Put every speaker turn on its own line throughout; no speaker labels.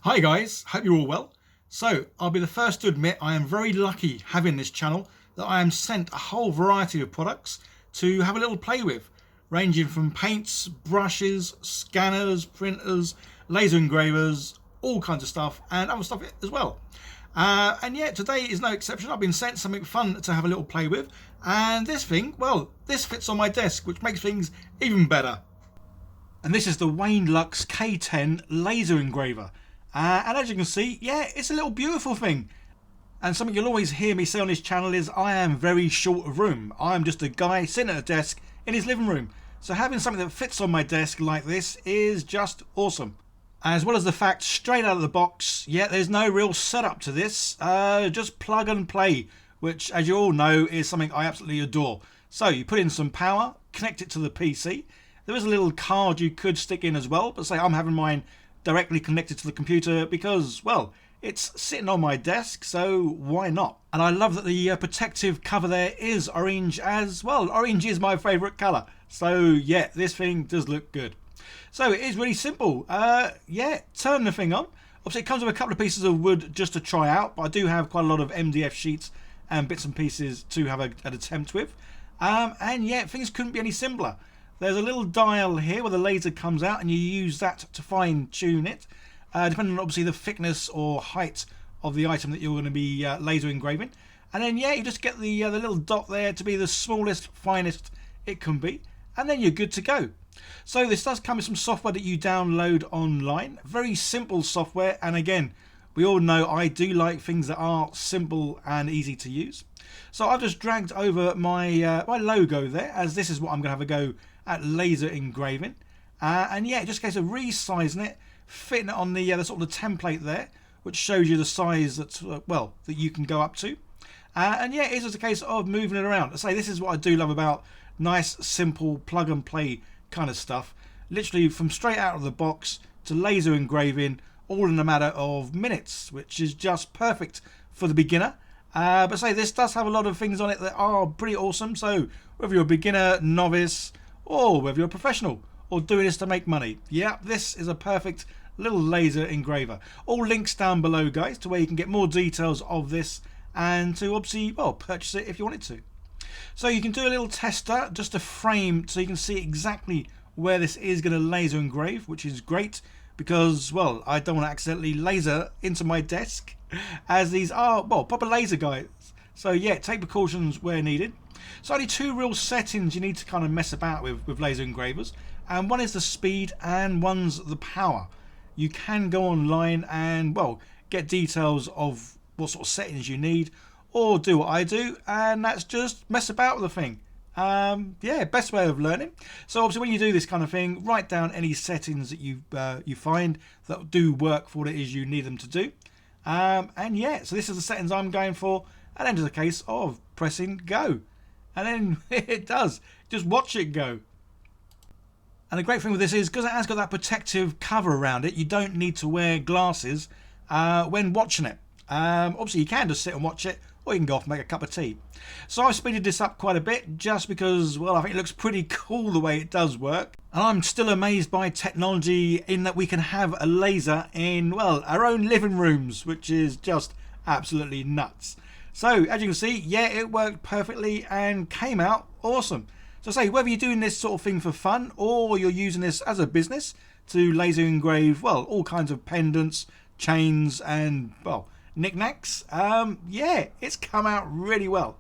Hi guys, hope you're all well. So I'll be the first to admit I am very lucky having this channel, that I am sent a whole variety of products to have a little play with, ranging from paints, brushes, scanners, printers, laser engravers, all kinds of stuff, and other stuff as well. And yeah, today is no exception. I've been sent something fun to have a little play with, and this thing, well, this fits on my desk, which makes things even better. And this is the Wainlux K10 laser engraver. And as you can see, yeah, it's a little beautiful thing. And something you'll always hear me say on this channel is I am very short of room. I'm just a guy sitting at a desk in his living room. So having something that fits on my desk like this is just awesome. As well as the fact, straight out of the box, yeah, there's no real setup to this. Just plug and play, which, as you all know, is something I absolutely adore. So you put in some power, connect it to the PC. There is a little card you could stick in as well, but say I'm having mine directly connected to the computer because, well, it's sitting on my desk, so why not? And I love that the protective cover there is orange as well. Orange is my favourite colour, so yeah, this thing does look good. So it is really simple. Yeah, turn the thing on. Obviously it comes with a couple of pieces of wood just to try out, but I do have quite a lot of MDF sheets and bits and pieces to have an attempt with. And yeah, things couldn't be any simpler. There's a little dial here where the laser comes out, and you use that to fine tune it, depending on obviously the thickness or height of the item that you're going to be laser engraving. And then yeah, you just get the little dot there to be the smallest, finest it can be, and then you're good to go. So this does come with some software that you download online. Very simple software, and again, we all know I do like things that are simple and easy to use. So I've just dragged over my my logo there, as this is what I'm going to have a go at laser engraving. And yeah, just a case of resizing it, fitting it on the sort of the template there, which shows you the size that well, that you can go up to. And yeah, it's just a case of moving it around. I say this is what I do love about nice, simple, plug and play kind of stuff. Literally from straight out of the box to laser engraving, all in a matter of minutes, which is just perfect for the beginner. But say this does have a lot of things on it that are pretty awesome. So whether you're a beginner, novice, or whether you're a professional or doing this to make money, yeah, this is a perfect little laser engraver. All links down below, guys, to where you can get more details of this and to obviously, well, purchase it if you wanted to. So you can do a little tester just to frame so you can see exactly where this is going to laser engrave, which is great because, well, I don't want to accidentally laser into my desk, as these are, well, proper laser guys. So yeah, take precautions where needed. So only two real settings you need to kind of mess about with laser engravers, and one is the speed and one's the power. You can go online and, well, get details of what sort of settings you need, or do what I do, and that's just mess about with the thing. Yeah, best way of learning. So obviously when you do this kind of thing, write down any settings that you find that do work for what it is you need them to do. And yeah, so this is the settings I'm going for, and then there's a case of pressing go. And then it does. Just watch it go. And the great thing with this is, because it has got that protective cover around it, you don't need to wear glasses when watching it. Obviously you can just sit and watch it, or you can go off and make a cup of tea. So I've speeded this up quite a bit just because, well, I think it looks pretty cool the way it does work. And I'm still amazed by technology in that we can have a laser in, well, our own living rooms, which is just absolutely nuts. So as you can see, yeah, it worked perfectly and came out awesome. So say whether you're doing this sort of thing for fun or you're using this as a business to laser engrave, well, all kinds of pendants, chains and, well, knickknacks, yeah, it's come out really well.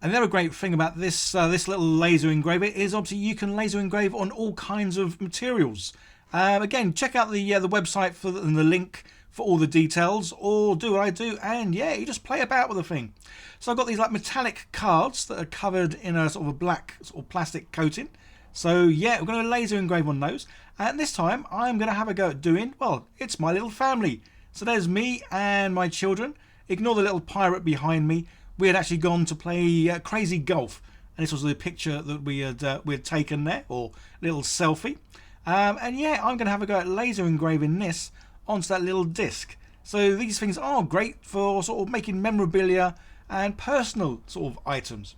And the other great thing about this this little laser engraver is obviously you can laser engrave on all kinds of materials. Again, check out the website for and the link for all the details, or do what I do, and yeah, you just play about with the thing. So I've got these like metallic cards that are covered in a sort of a black sort of plastic coating. So yeah, we're going to laser engrave on those, and this time I'm going to have a go at doing, well, it's my little family. So there's me and my children. Ignore the little pirate behind me. We had actually gone to play crazy golf, and this was the picture that we had taken there, or little selfie. And yeah, I'm going to have a go at laser engraving this onto that little disc. So these things are great for sort of making memorabilia and personal sort of items.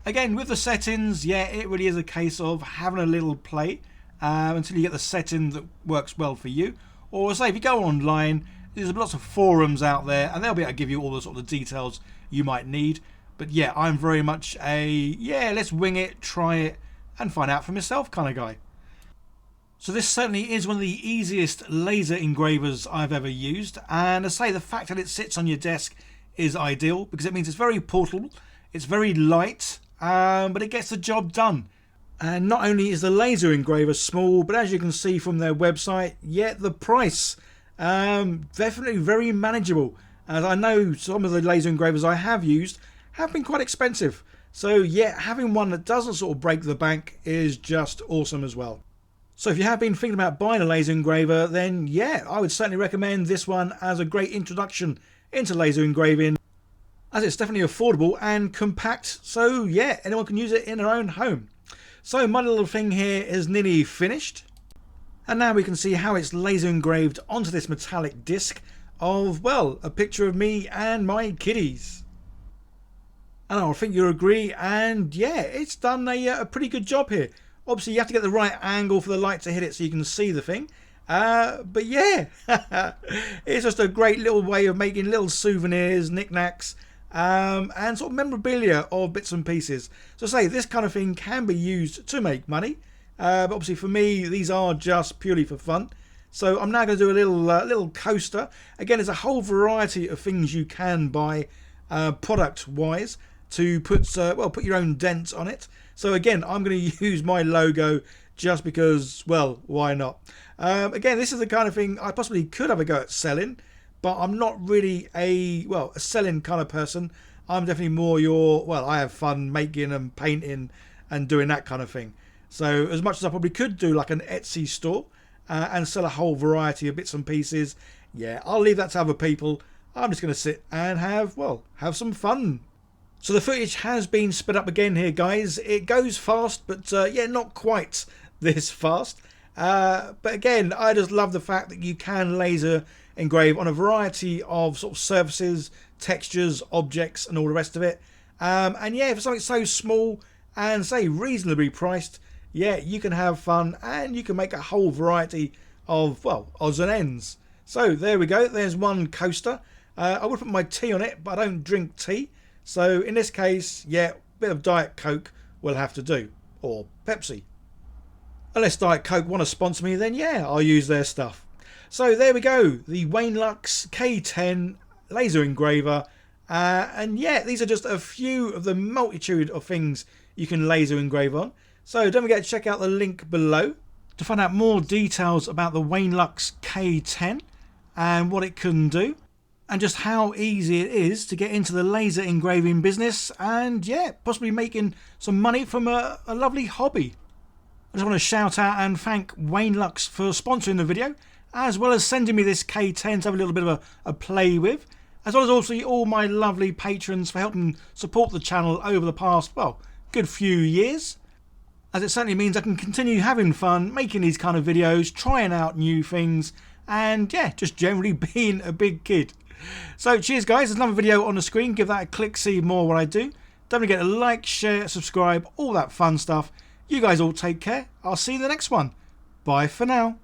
Again, with the settings, yeah, it really is a case of having a little play until you get the setting that works well for you. Or say if you go online there's lots of forums out there, and they'll be able to give you all the sort of details you might need. But yeah, I'm very much a, yeah, let's wing it, try it, and find out for myself kind of guy. So this certainly is one of the easiest laser engravers I've ever used. And I say the fact that it sits on your desk is ideal, because it means it's very portable, it's very light, but it gets the job done. And not only is the laser engraver small, but as you can see from their website, yet the price, definitely very manageable. As I know some of the laser engravers I have used have been quite expensive. So yeah, having one that doesn't sort of break the bank is just awesome as well. So if you have been thinking about buying a laser engraver, then yeah, I would certainly recommend this one as a great introduction into laser engraving, as it's definitely affordable and compact. So yeah, anyone can use it in their own home. So my little thing here is nearly finished. And now we can see how it's laser engraved onto this metallic disc of, well, a picture of me and my kiddies. And I think you'll agree, and yeah, it's done a pretty good job here. Obviously you have to get the right angle for the light to hit it so you can see the thing. But yeah, it's just a great little way of making little souvenirs, knickknacks, and sort of memorabilia of bits and pieces. So say this kind of thing can be used to make money, but obviously for me these are just purely for fun. So I'm now going to do a little coaster. Again, there's a whole variety of things you can buy product wise to put put your own dent on it. So again, I'm going to use my logo just because, well, why not? Again, this is the kind of thing I possibly could have a go at selling, but I'm not really a selling kind of person. I'm definitely more I have fun making and painting and doing that kind of thing. So as much as I probably could do like an Etsy store and sell a whole variety of bits and pieces, yeah, I'll leave that to other people. I'm just going to sit and have some fun. So the footage has been sped up again here, guys. It goes fast, but yeah, not quite this fast. But again, I just love the fact that you can laser engrave on a variety of sort of surfaces, textures, objects, and all the rest of it. And yeah, for something so small and say reasonably priced, yeah, you can have fun and you can make a whole variety of, odds and ends. So there we go. There's one coaster. I would put my tea on it, but I don't drink tea. So in this case, yeah, a bit of Diet Coke will have to do. Or Pepsi. Unless Diet Coke want to sponsor me, then yeah, I'll use their stuff. So there we go. The Wainlux K10 laser engraver. And yeah, these are just a few of the multitude of things you can laser engrave on. So don't forget to check out the link below to find out more details about the Wainlux K10 and what it can do. And just how easy it is to get into the laser engraving business and yeah, possibly making some money from a lovely hobby. I just want to shout out and thank Wainlux for sponsoring the video, as well as sending me this K10 to have a little bit of a play with, as well as also all my lovely patrons for helping support the channel over the past, good few years. As it certainly means I can continue having fun, making these kind of videos, trying out new things, and yeah, just generally being a big kid. So cheers guys, there's another video on the screen, give that a click, see more what I do. Don't forget to like, share, subscribe, all that fun stuff. You guys all take care, I'll see you in the next one. Bye for now.